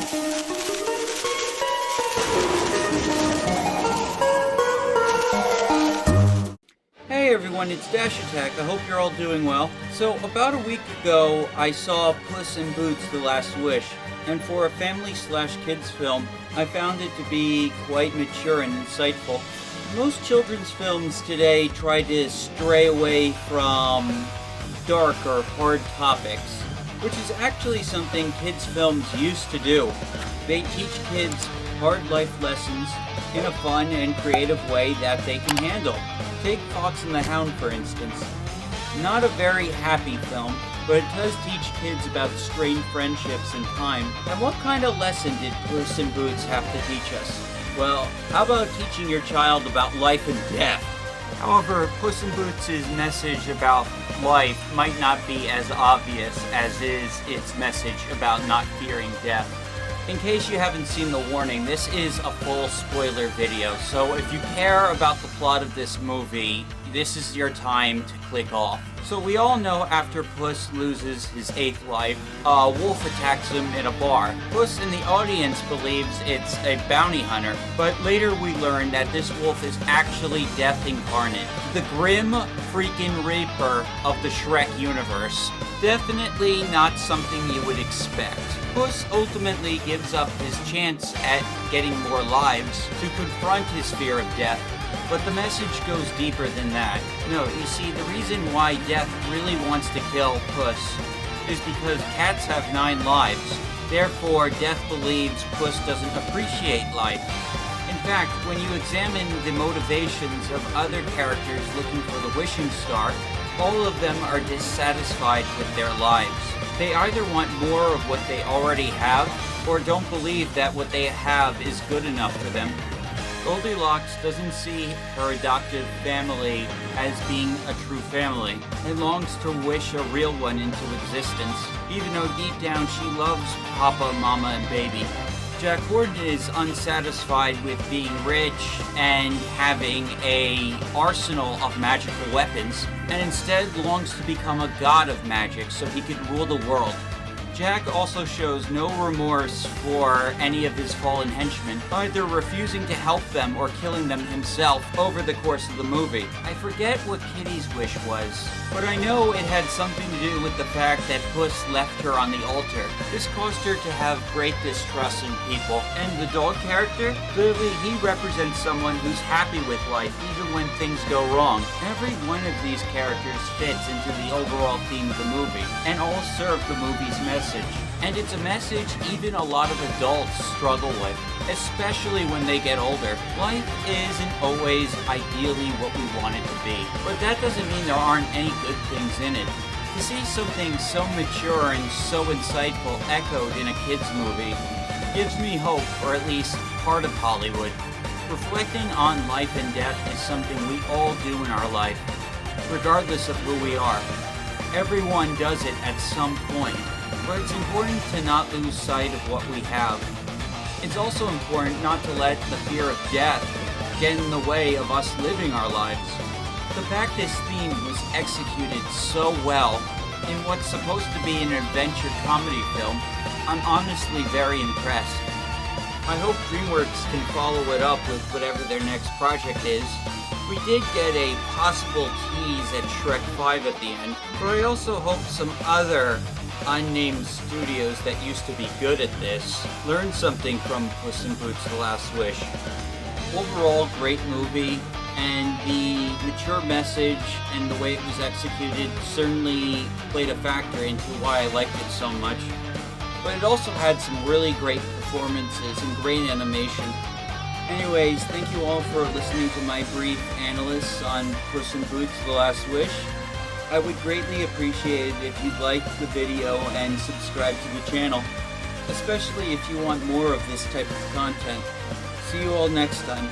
Hey everyone, it's Dash Attack. I hope you're all doing well. So, about a week ago, I saw Puss in Boots: The Last Wish, and for a family/kids film, I found it to be quite mature and insightful. Most children's films today try to stray away from dark or hard topics, which is actually something kids' films used to do. They teach kids hard life lessons in a fun and creative way that they can handle. Take Fox and the Hound, for instance. Not a very happy film, but it does teach kids about strained friendships and time. And what kind of lesson did Puss in Boots have to teach us? Well, how about teaching your child about life and death? However, Puss in Boots' message about life might not be as obvious as is its message about not fearing death. In case you haven't seen the warning, this is a full spoiler video, so if you care about the plot of this movie, this is your time to click off. So we all know after Puss loses his 8th life, a wolf attacks him in a bar. Puss in the audience believes it's a bounty hunter, but later we learn that this wolf is actually Death incarnate, the grim freaking reaper of the Shrek universe. Definitely not something you would expect. Puss ultimately gives up his chance at getting more lives to confront his fear of death, but the message goes deeper than that. No, you see, the reason why Death really wants to kill Puss is because cats have 9 lives. Therefore, Death believes Puss doesn't appreciate life. In fact, when you examine the motivations of other characters looking for the wishing star, all of them are dissatisfied with their lives. They either want more of what they already have, or don't believe that what they have is good enough for them. Goldilocks doesn't see her adoptive family as being a true family, and longs to wish a real one into existence, even though deep down she loves Papa, Mama, and Baby. Jack Horton is unsatisfied with being rich and having an arsenal of magical weapons, and instead longs to become a god of magic so he could rule the world. Jack also shows no remorse for any of his fallen henchmen, either refusing to help them or killing them himself over the course of the movie. I forget what Kitty's wish was, but I know it had something to do with the fact that Puss left her on the altar. This caused her to have great distrust in people. And the dog character? Clearly, he represents someone who's happy with life even when things go wrong. Every one of these characters fits into the overall theme of the movie, and all serve the movie's message. And it's a message even a lot of adults struggle with, especially when they get older. Life isn't always ideally what we want it to be, but that doesn't mean there aren't any good things in it. To see something so mature and so insightful echoed in a kid's movie gives me hope for at least part of Hollywood. Reflecting on life and death is something we all do in our life, regardless of who we are. Everyone does it at some point. But it's important to not lose sight of what we have. It's also important not to let the fear of death get in the way of us living our lives. The fact this theme was executed so well in what's supposed to be an adventure comedy film, I'm honestly very impressed. I hope DreamWorks can follow it up with whatever their next project is. We did get a possible tease at Shrek 5 at the end, but I also hope some other unnamed studios that used to be good at this learned something from Puss in Boots: The Last Wish. Overall, great movie, and the mature message and the way it was executed certainly played a factor into why I liked it so much. But it also had some really great performances and great animation. Anyways, thank you all for listening to my brief analysis on Puss in Boots: The Last Wish. I would greatly appreciate it if you'd like the video and subscribe to the channel, especially if you want more of this type of content. See you all next time.